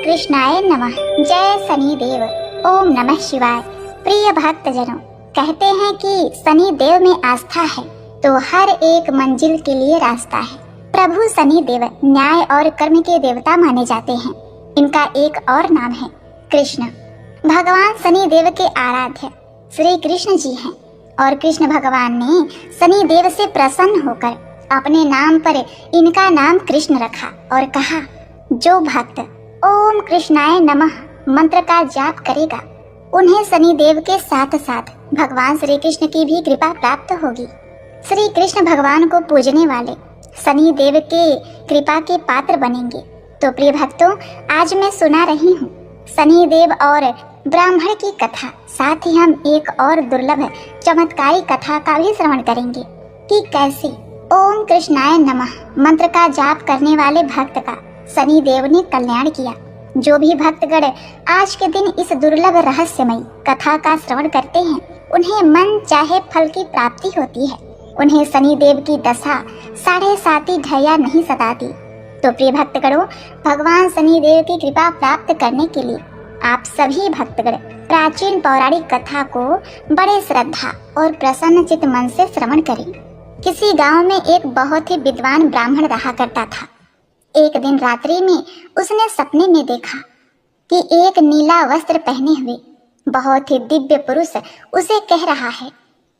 कृष्णाय नमः। जय शनि देव। ओम नमः शिवाय। प्रिय भक्तजनों, कहते हैं कि शनि देव में आस्था है तो हर एक मंजिल के लिए रास्ता है। प्रभु शनि देव न्याय और कर्म के देवता माने जाते हैं। इनका एक और नाम है कृष्ण। भगवान शनि देव के आराध्य श्री कृष्ण जी हैं और कृष्ण भगवान ने शनि देव से प्रसन्न होकर अपने नाम पर इनका नाम कृष्ण रखा और कहा, जो भक्त ओम कृष्णाय नमः मंत्र का जाप करेगा उन्हें शनि देव के साथ साथ भगवान श्री कृष्ण की भी कृपा प्राप्त होगी। श्री कृष्ण भगवान को पूजने वाले शनि देव के कृपा के पात्र बनेंगे। तो प्रिय भक्तों, आज मैं सुना रही हूँ शनि देव और ब्राह्मण की कथा, साथ ही हम एक और दुर्लभ चमत्कारी कथा का भी श्रवण करेंगे कि कैसे ओम कृष्णाय नमः मंत्र का जाप करने वाले भक्त का शनि देव ने कल्याण किया। जो भी भक्तगण आज के दिन इस दुर्लभ रहस्यमय कथा का श्रवण करते हैं उन्हें मन चाहे फल की प्राप्ति होती है। उन्हें शनि देव की दशा 7.5 ढैया नहीं सताती। तो प्रिय भक्तगणों, भगवान शनि देव की कृपा प्राप्त करने के लिए आप सभी भक्तगण प्राचीन पौराणिक कथा को बड़े श्रद्धा और प्रसन्न चित्त मन से श्रवण करें। किसी गांव में एक बहुत ही विद्वान ब्राह्मण रहा करता था। एक दिन रात्रि में उसने सपने में देखा कि एक नीला वस्त्र पहने हुए बहुत ही दिव्य पुरुष उसे कह रहा है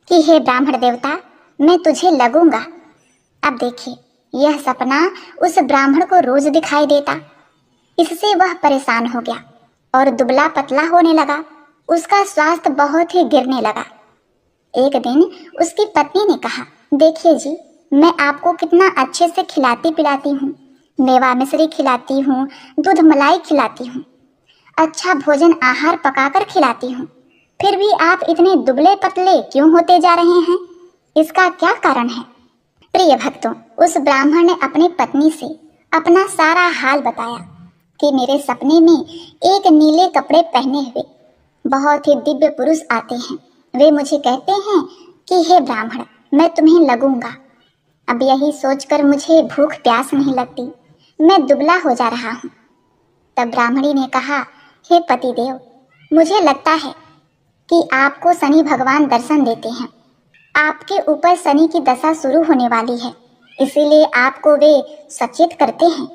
कि हे ब्राह्मण देवता, मैं तुझे लगूंगा। अब देखिए, यह सपना उस ब्राह्मण को रोज दिखाई देता। इससे वह परेशान हो गया और दुबला पतला होने लगा। उसका स्वास्थ्य बहुत ही गिरने लगा। एक दिन उसकी पत्नी ने कहा, देखिए जी, मैं आपको कितना अच्छे से खिलाती पिलाती हूँ, मेवा मिश्री खिलाती हूँ, दूध मलाई खिलाती हूँ, अच्छा भोजन आहार पकाकर खिलाती हूँ, फिर भी आप इतने दुबले पतले क्यों होते जा रहे हैं? इसका क्या कारण है? प्रिय भक्तों, उस ब्राह्मण ने अपनी पत्नी से अपना सारा हाल बताया कि मेरे सपने में एक नीले कपड़े पहने हुए बहुत ही दिव्य पुरुष आते हैं। वे मुझे कहते हैं कि हे ब्राह्मण, मैं तुम्हें लगूंगा। अब यही सोचकर मुझे भूख प्यास नहीं लगती, मैं दुबला हो जा रहा हूँ। तब ब्राह्मणी ने कहा, हे पतिदेव, मुझे लगता है कि आपको शनि भगवान दर्शन देते हैं। आपके ऊपर शनि की दशा शुरू होने वाली है, इसीलिए आपको वे सचेत करते हैं।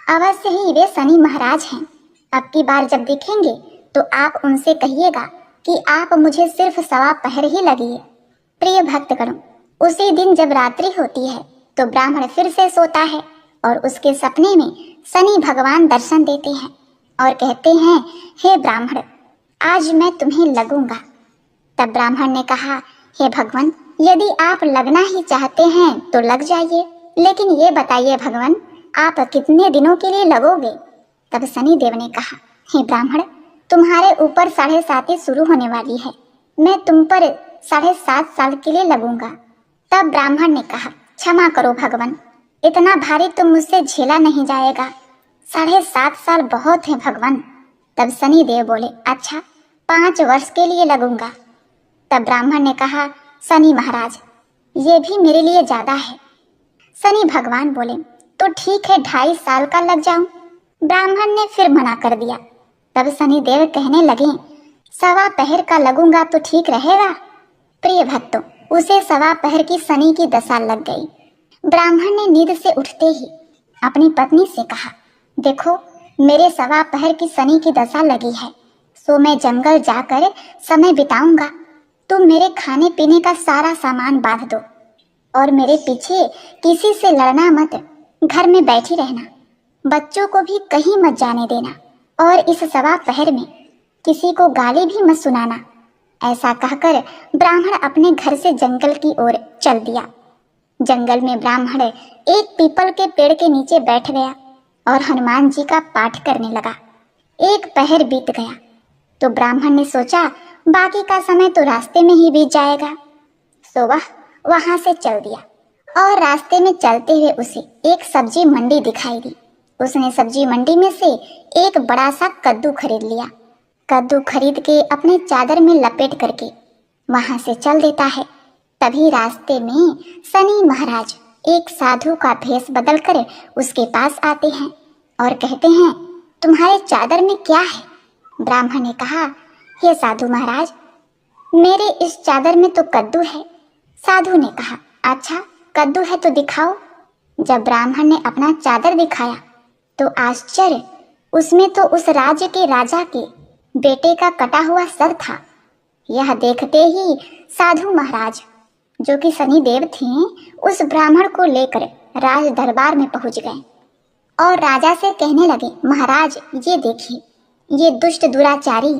अवश्य ही वे शनि महाराज हैं। अब की बार जब दिखेंगे तो आप उनसे कहिएगा कि आप मुझे सिर्फ 1.25 पहर ही लगिए। प्रिय भक्तगणों, उसी दिन जब रात्रि होती है तो ब्राह्मण फिर से सोता है और उसके सपने में शनि भगवान दर्शन देते हैं और कहते हैं, हे ब्राह्मण, आज मैं तुम्हें लगूंगा। तब ब्राह्मण ने कहा, हे भगवान, यदि आप लगना ही चाहते हैं तो लग जाइए, लेकिन ये बताइए भगवान, आप कितने दिनों के लिए लगोगे? तब शनि देव ने कहा, हे ब्राह्मण, तुम्हारे ऊपर 7.5 शुरू होने वाली है, मैं तुम पर 7.5 साल के लिए लगूंगा। तब ब्राह्मण ने कहा, क्षमा करो भगवान, इतना भारी तो मुझसे झेला नहीं जाएगा, 7.5 साल बहुत है भगवान। तब शनि देव बोले, अच्छा 5 वर्ष के लिए लगूंगा। तब ब्राह्मण ने कहा, शनि महाराज, ये भी मेरे लिए ज्यादा है। शनि भगवान बोले, तो ठीक है, 2.5 साल का लग जाऊं। ब्राह्मण ने फिर मना कर दिया। तब शनि देव कहने लगे, 1.25 पहर का लगूंगा तो ठीक रहेगा। प्रिय भक्तों, उसे 1.25 पहर की शनि की दशा लग गई। ब्राह्मण ने नींद से उठते ही अपनी पत्नी से कहा, देखो, मेरे 1.25 पहर की शनि की दशा लगी है, सो मैं जंगल जाकर समय बिताऊंगा। तुम मेरे खाने पीने का सारा सामान बांध दो और मेरे पीछे किसी से लड़ना मत, घर में बैठी रहना, बच्चों को भी कहीं मत जाने देना और इस 1.25 पहर में किसी को गाली भी मत सुनाना। ऐसा कहकर ब्राह्मण अपने घर से जंगल की ओर चल दिया। जंगल में ब्राह्मण एक पीपल के पेड़ के नीचे बैठ गया और हनुमान जी का पाठ करने लगा। 1 पहर बीत गया तो ब्राह्मण ने सोचा, बाकी का समय तो रास्ते में ही बीत जाएगा, सो वह वहां से चल दिया और रास्ते में चलते हुए उसे एक सब्जी मंडी दिखाई दी। उसने सब्जी मंडी में से एक बड़ा सा कद्दू खरीद लिया। कद्दू खरीद के अपने चादर में लपेट करके वहां से चल देता है। तभी रास्ते में शनि महाराज एक साधु का भेष बदलकर उसके पास आते हैं और कहते हैं, तुम्हारे चादर में क्या है? ब्राह्मण ने कहा, हे साधु महाराज, मेरे इस चादर में तो कद्दू है। साधु ने कहा, अच्छा कद्दू है तो दिखाओ। जब ब्राह्मण ने अपना चादर दिखाया तो आश्चर्य, उसमें तो उस राज्य के राजा के बेटे का कटा हुआ सर था। यह देखते ही साधु महाराज, जो कि शनिदेव थे, उस ब्राह्मण को लेकर राज दरबार में पहुंच गए और राजा से कहने लगे, महाराज ये देखिए, ये दुष्ट दुराचारी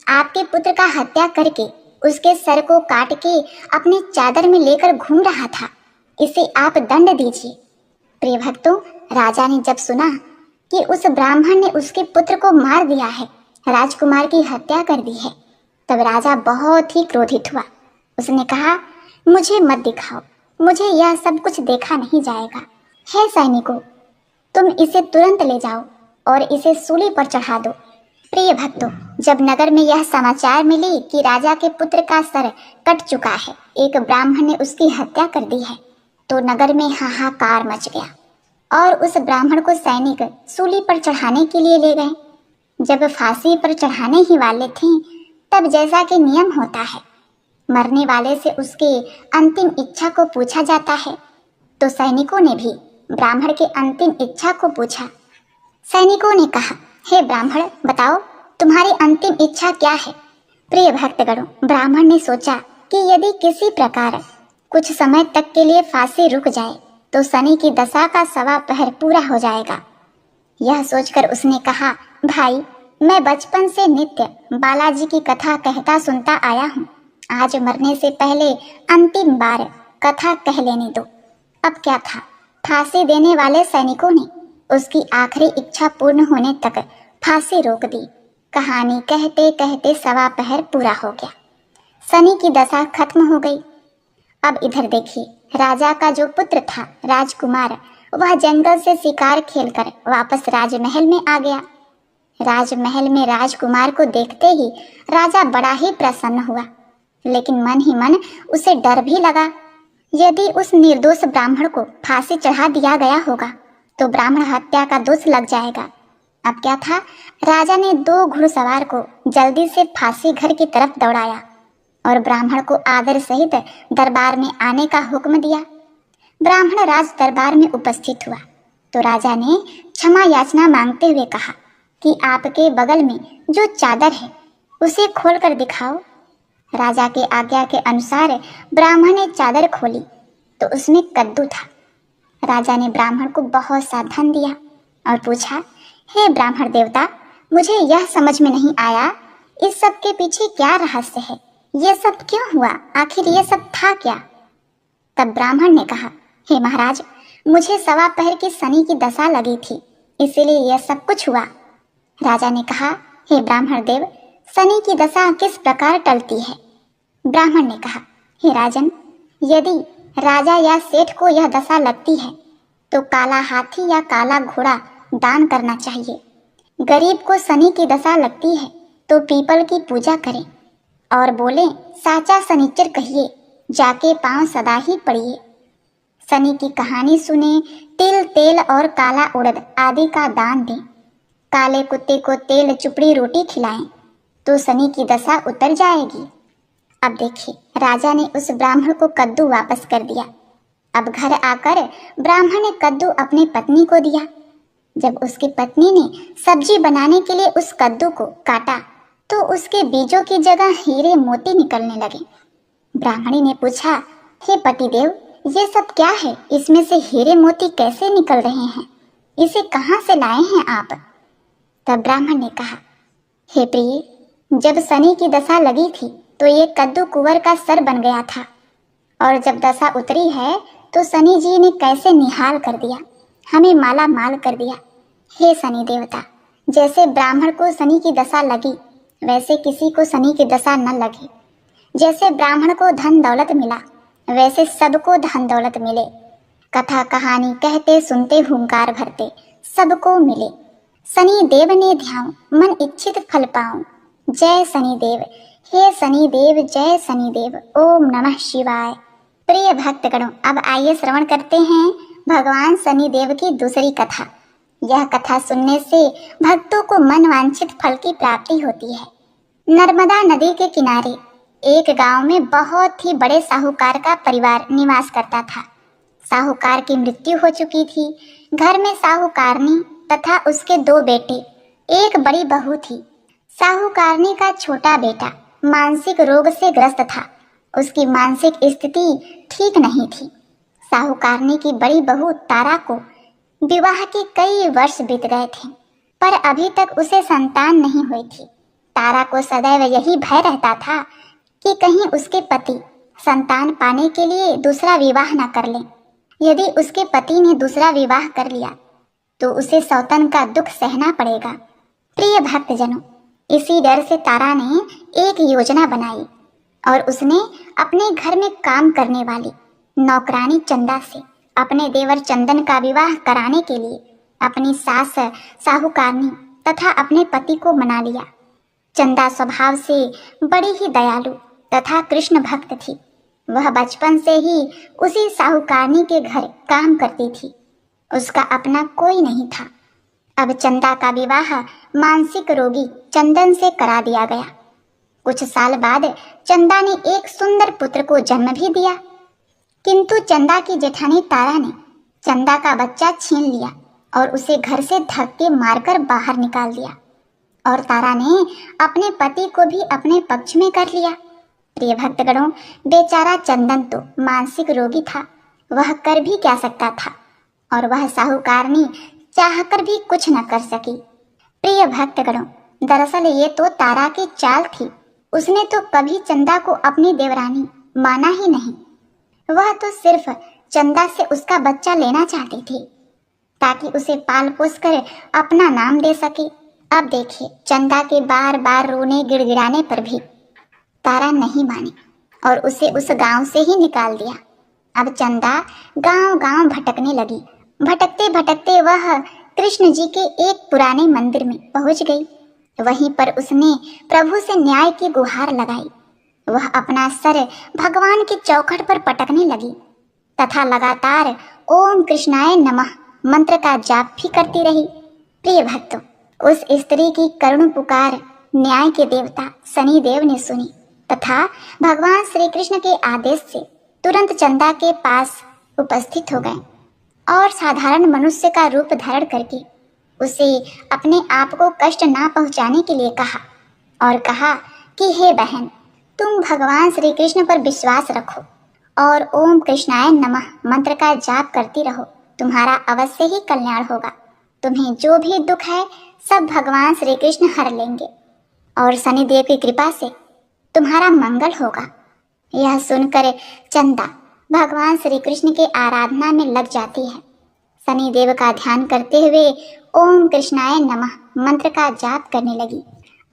आपके पुत्र का हत्या करके उसके सर को काट के अपने चादर में लेकर घूम रहा था, इसे आप दंड दीजिए। प्रिय भक्तों, राजा ने जब सुना कि उस ब्राह्मण ने उसके पुत्र को मार दिया है, राजकुमार की हत्या कर दी है, तब राजा बहुत ही क्रोधित हुआ। उसने कहा, मुझे मत दिखाओ, मुझे यह सब कुछ देखा नहीं जाएगा। हे सैनिकों, तुम इसे तुरंत ले जाओ और इसे सूली पर चढ़ा दो। प्रिय भक्तों, जब नगर में यह समाचार मिली कि राजा के पुत्र का सर कट चुका है, एक ब्राह्मण ने उसकी हत्या कर दी है, तो नगर में हाहाकार मच गया और उस ब्राह्मण को सैनिक सूली पर चढ़ाने के लिए ले गए। जब फांसी पर चढ़ाने ही वाले थे, तब जैसा कि नियम होता है, मरने वाले से उसकी अंतिम इच्छा को पूछा जाता है, तो सैनिकों ने भी ब्राह्मण की अंतिम इच्छा को पूछा। सैनिकों ने कहा, हे ब्राह्मण, बताओ तुम्हारी अंतिम इच्छा क्या है? प्रिय भक्तगणों, ब्राह्मण ने सोचा कि यदि किसी प्रकार कुछ समय तक के लिए फांसी रुक जाए तो शनि की दशा का 1.25 पहर पूरा हो जाएगा। यह सोचकर उसने कहा, भाई, मैं बचपन से नित्य बालाजी की कथा कहता सुनता आया हूँ, आज मरने से पहले अंतिम बार कथा कह लेने दो। अब क्या था, फांसी देने वाले सैनिकों ने उसकी आखिरी इच्छा पूर्ण होने तक फांसी रोक दी। कहानी कहते कहते 1.25 पहर पूरा हो गया, शनि की दशा खत्म हो गई। अब इधर देखिए, राजा का जो पुत्र था राजकुमार, वह जंगल से शिकार खेलकर वापस राजमहल में आ गया। राजमहल में राजकुमार को देखते ही राजा बड़ा ही प्रसन्न हुआ, लेकिन मन ही मन उसे डर भी लगा। यदि उस निर्दोष ब्राह्मण को फांसी चढ़ा दिया गया होगा तो ब्राह्मण हत्या का दोष लग जाएगा। अब क्या था, राजा ने 2 घुड़सवार को जल्दी से फांसी घर की तरफ दौड़ाया और ब्राह्मण को आदर सहित दरबार में आने का हुक्म दिया। ब्राह्मण राज दरबार में उपस्थित हुआ तो राजा ने क्षमा याचना मांगते हुए कहा कि आपके बगल में जो चादर है उसे खोलकर दिखाओ। राजा के आज्ञा के अनुसार ब्राह्मण ने चादर खोली तो उसमें कद्दू था। राजा ने ब्राह्मण को बहुत सा धन दिया और पूछा, हे ब्राह्मण देवता, मुझे यह समझ में नहीं आया, इस सब के पीछे क्या रहस्य है? ये सब क्यों हुआ? आखिर ये सब था क्या? तब ब्राह्मण ने कहा, हे महाराज, मुझे 1.25 पहर की शनि की दशा लगी थी, इसीलिए यह सब कुछ हुआ। राजा ने कहा, हे ब्राह्मण देव, शनि की दशा किस प्रकार टलती है? ब्राह्मण ने कहा, हे राजन, यदि राजा या सेठ को यह दशा लगती है तो काला हाथी या काला घोड़ा दान करना चाहिए। गरीब को शनि की दशा लगती है तो पीपल की पूजा करें और बोले, साचा शनिचर कहिए, जाके पांव सदा ही पड़िए। शनि की कहानी सुने, तिल तेल और काला उड़द आदि का दान दें। काले कुत्ते को तेल चुपड़ी रोटी खिलाएं तो शनि की दशा उतर जाएगी। अब देखिए, राजा ने उस ब्राह्मण को कद्दू वापस कर दिया। अब घर आकर ब्राह्मण ने कद्दू अपनी पत्नी को दिया। जब उसकी पत्नी ने सब्जी बनाने के लिए उस कद्दू को काटा तो उसके बीजों की जगह हीरे मोती निकलने लगे। ब्राह्मणी ने पूछा, हे पतिदेव, ये सब क्या है? इसमें से हीरे मोती कैसे निकल रहे हैं? इसे कहाँ से लाए हैं आप? तब ब्राह्मण ने कहा, हे प्रिय, जब शनि की दशा लगी थी तो ये कद्दू कुंवर का सर बन गया था, और जब दशा उतरी है तो शनि जी ने कैसे निहाल कर दिया, हमें माला माल कर दिया। हे शनि देवता, जैसे ब्राह्मण को शनि की दशा लगी वैसे किसी को शनि की दशा न लगे। जैसे ब्राह्मण को धन दौलत मिला वैसे सबको धन दौलत मिले। कथा कहानी कहते सुनते हुंकार भरते सबको मिले। शनि देव ने ध्यान मन इच्छित फल पाऊं। जय शनि देव, हे शनि देव, जय शनि देव। ओम नमः शिवाय। प्रिय भक्तगणों, अब आइए श्रवण करते हैं भगवान शनि देव की दूसरी कथा। यह कथा सुनने से भक्तों को मनवांछित फल की प्राप्ति होती है। नर्मदा नदी के किनारे एक गांव में बहुत ही बड़े साहूकार का परिवार निवास करता था। साहूकार की मृत्यु हो चुकी थी। घर में साहूकारनी तथा उसके 2 बेटे, एक बड़ी बहू थी। साहूकारनी का छोटा बेटा मानसिक रोग से ग्रस्त था। उसकी मानसिक स्थिति ठीक नहीं थी। साहूकारनी की बड़ी बहू तारा को विवाह के कई वर्ष बीत गए थे, पर अभी तक उसे संतान नहीं हुई थी। तारा को सदैव यही भय रहता था कि कहीं उसके पति संतान पाने के लिए दूसरा विवाह न कर लें। यदि उसके पति ने दूसरा विवाह कर लिया तो उसे सौतन का दुख सहना पड़ेगा। प्रिय भक्तजनों, इसी डर से तारा ने एक योजना बनाई और उसने अपने घर में काम करने वाली नौकरानी चंदा से अपने देवर चंदन का विवाह कराने के लिए अपनी सास साहूकारनी तथा अपने पति को मना लिया। चंदा स्वभाव से बड़ी ही दयालु तथा कृष्ण भक्त थी। वह बचपन से ही उसी साहूकारनी के घर काम करती थी। उसका अपना कोई नहीं था। अब चंदा का विवाह मानसिक रोगी चंदन से करा दिया गया। कुछ साल बाद चंदा ने एक सुंदर पुत्र को जन्म भी दिया, किंतु चंदा की जेठानी तारा ने चंदा का बच्चा छीन लिया और उसे घर से धक्के मारकर बाहर निकाल दिया। और तारा ने अपने पति को भी अपने पक्ष में कर लिया। प्रिय भक्तगणों, बेचारा चंदन तो मानसिक रोगी था। वह कर भी क्या सकता था, और वह साहूकारनी चाहकर भी कुछ न कर सकी। प्रिय भक्तगणों, दरअसल ये तो तारा की चाल थी। उसने तो कभी चंदा को अपनी देवरानी माना ही नहीं। वह तो सिर्फ चंदा से उसका बच्चा लेना चाहती थी ताकि उसे पाल पोस कर अपना नाम दे सके। अब देखिए, चंदा के बार बार रोने गिड़गिड़ाने पर भी तारा नहीं मानी और उसे उस गांव से ही निकाल दिया। अब चंदा गांव गांव भटकने लगी। भटकते भटकते वह कृष्ण जी के एक पुराने मंदिर में पहुंच गई। वहीं पर उसने प्रभु से न्याय की गुहार लगाई। वह अपना सर भगवान की चौखट पर पटकने लगी तथा लगातार ओम कृष्णाय नमः मंत्र का जाप भी करती रही। प्रिय भक्तों, उस स्त्री की करुण पुकार न्याय के देवता शनि देव ने सुनी तथा भगवान श्री कृष्ण के आदेश से तुरंत चंदा के पास उपस्थित हो गए और साधारण मनुष्य का रूप धारण करके उसे अपने आप को कष्ट ना पहुंचाने के लिए कहा और कहा कि हे बहन, तुम भगवान श्री कृष्ण पर विश्वास रखो और ओम कृष्णाय नमः मंत्र का जाप करती रहो। तुम्हारा अवश्य ही कल्याण होगा। तुम्हें जो भी दुख है सब भगवान श्री कृष्ण हर लेंगे और शनिदेव की कृपा से तुम्हारा मंगल होगा। यह सुनकर चंदा भगवान श्री कृष्ण के आराधना में लग जाती है। शनिदेव का ध्यान करते हुए ओम कृष्णाय नमः मंत्र का जाप करने लगी।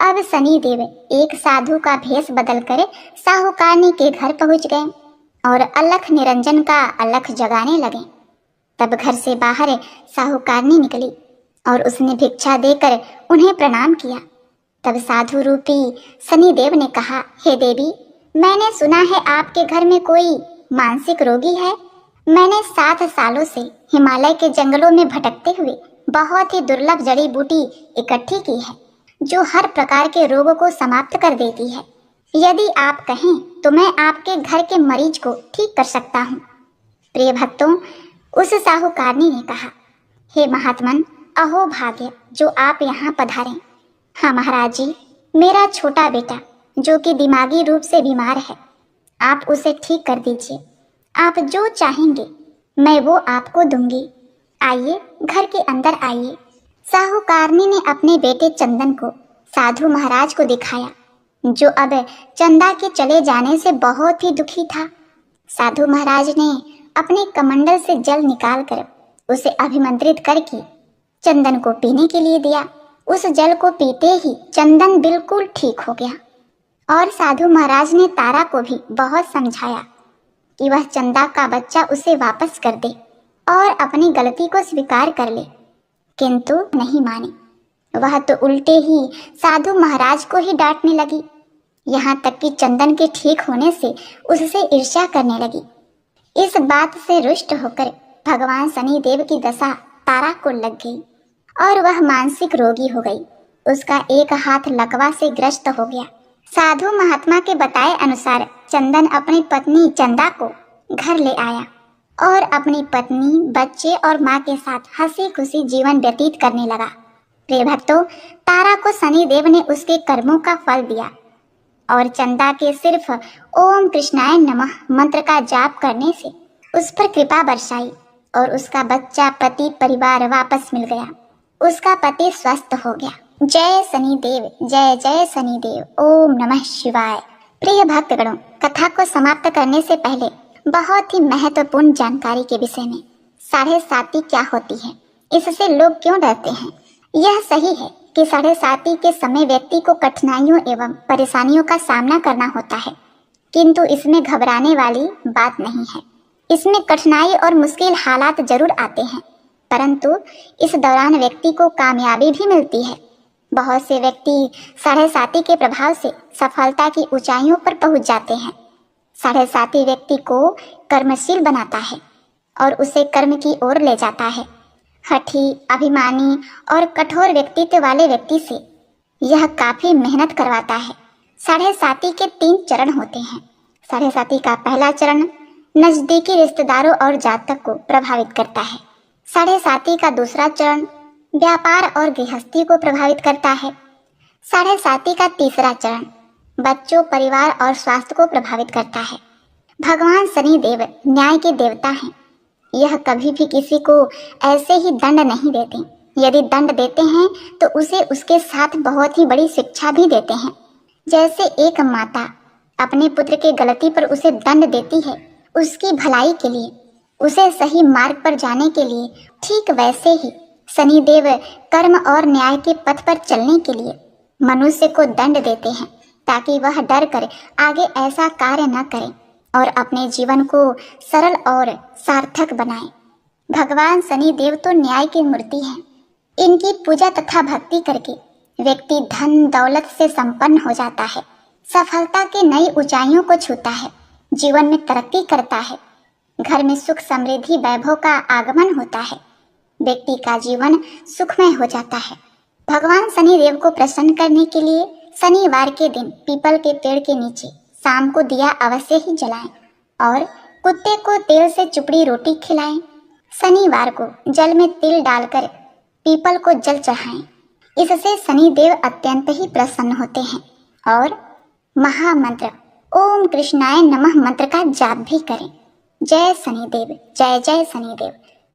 अब शनिदेव एक साधु का भेष बदलकर साहूकारनी के घर पहुंच गए और अलख निरंजन का अलख जगाने लगे। तब घर से बाहर साहूकारनी निकली और उसने भिक्षा देकर उन्हें प्रणाम किया। तब साधु रूपी शनिदेव ने कहा, हे देवी, मैंने सुना है आपके घर में कोई मानसिक रोगी है। मैंने 7 सालों से हिमालय के जंगलों में भटकते हुए बहुत ही दुर्लभ जड़ी बूटी इकट्ठी की है जो हर प्रकार के रोगों को समाप्त कर देती है। यदि आप कहें तो मैं आपके घर के मरीज को ठीक कर सकता हूँ। प्रिय भक्तों, उस साहूकारनी ने कहा, हे महात्मन, अहो भाग्य जो आप यहाँ पधारें। हाँ महाराज जी, मेरा छोटा बेटा जो कि दिमागी रूप से बीमार है, आप उसे ठीक कर दीजिए। आप जो चाहेंगे मैं वो आपको दूंगी। आइए, घर के अंदर आइए। साहूकारनी ने अपने बेटे चंदन को साधु महाराज को दिखाया, जो अब चंदा के चले जाने से बहुत ही दुखी था। साधु महाराज ने अपने कमंडल से जल निकालकर उसे अभिमंत्रित करके चंदन को पीने के लिए दिया। उस जल को पीते ही चंदन बिल्कुल ठीक हो गया और साधु महाराज ने तारा को भी बहुत समझाया कि वह चंदा का बच्चा उसे वापस कर दे और अपनी गलती को स्वीकार कर ले, किंतु नहीं मानी। वह तो उल्टे ही साधु महाराज को ही डांटने लगी, यहाँ तक कि चंदन के ठीक होने से उससे ईर्ष्या करने लगी। इस बात से रुष्ट होकर भगवान शनिदेव की दशा तारा को लग गई और वह मानसिक रोगी हो गई। उसका एक हाथ लकवा से ग्रस्त हो गया। साधु महात्मा के बताए अनुसार चंदन अपनी पत्नी चंदा को घर ले आया और अपनी पत्नी, बच्चे और माँ के साथ हंसी खुशी जीवन व्यतीत करने लगा। प्रिय भक्तों, तारा को शनिदेव ने उसके कर्मों का फल दिया और चंदा के सिर्फ ओम कृष्णाय नमः मंत्र का जाप करने से उस पर कृपा बरसाई और उसका बच्चा, पति, परिवार वापस मिल गया। उसका पति स्वस्थ हो गया। जय शनिदेव, जय जय शनिदेव, ओम नमः शिवाय। प्रिय भक्तगणों, कथा को समाप्त करने से पहले बहुत ही महत्वपूर्ण जानकारी के विषय में। 7.5 क्या होती है, इससे लोग क्यों डरते हैं? यह सही है कि 7.5 के समय व्यक्ति को कठिनाइयों एवं परेशानियों का सामना करना होता है, किंतु इसमें घबराने वाली बात नहीं है। इसमें कठिनाई और मुश्किल हालात जरूर आते हैं, परंतु इस दौरान व्यक्ति को कामयाबी भी मिलती है। बहुत से व्यक्ति 7.5 के प्रभाव से सफलता की ऊंचाइयों पर पहुंच जाते हैं। 7.5 व्यक्ति को कर्मशील बनाता है और उसे कर्म की ओर ले जाता है। हठी, अभिमानी और कठोर व्यक्तित्व वाले व्यक्ति से यह काफी मेहनत करवाता है। 7.5 के 3 चरण होते हैं। 7.5 का पहला चरण नजदीकी रिश्तेदारों और जातक को प्रभावित करता है। 7.5 का दूसरा चरण व्यापार और गृहस्थी को प्रभावित करता है। 7.5 का तीसरा चरण बच्चों, परिवार और स्वास्थ्य को प्रभावित करता है। भगवान शनिदेव न्याय के देवता हैं। यह कभी भी किसी को ऐसे ही दंड नहीं देते। यदि दंड देते हैं तो उसे उसके साथ बहुत ही बड़ी शिक्षा भी देते हैं। जैसे एक माता अपने पुत्र के गलती पर उसे दंड देती है उसकी भलाई के लिए, उसे सही मार्ग पर जाने के लिए, ठीक वैसे ही शनिदेव कर्म और न्याय के पथ पर चलने के लिए मनुष्य को दंड देते हैं ताकि वह डर कर आगे ऐसा कार्य न करे और अपने जीवन को सरल और सार्थक बनाए। भगवान शनिदेव तो न्याय की मूर्ति हैं। इनकी पूजा तथा भक्ति करके व्यक्ति धन दौलत से संपन्न हो जाता है, सफलता के नई ऊंचाइयों को छूता है, जीवन में तरक्की करता है, घर में सुख समृद्धि वैभव का आगमन होता है, व्यक्ति का जीवन सुखमय हो जाता है। भगवान शनिदेव को प्रसन्न करने के लिए शनिवार के दिन पीपल के पेड़ के नीचे शाम को दिया अवश्य ही जलाएं और कुत्ते को तेल से चुपड़ी रोटी खिलाएं। शनिवार को जल में तिल डालकर पीपल को जल चढ़ाएं। इससे शनिदेव अत्यंत ही प्रसन्न होते हैं और महामंत्र ओम कृष्णाय नमः मंत्र का जाप भी करें। जय शनिदेव, जय जय शनिदेव।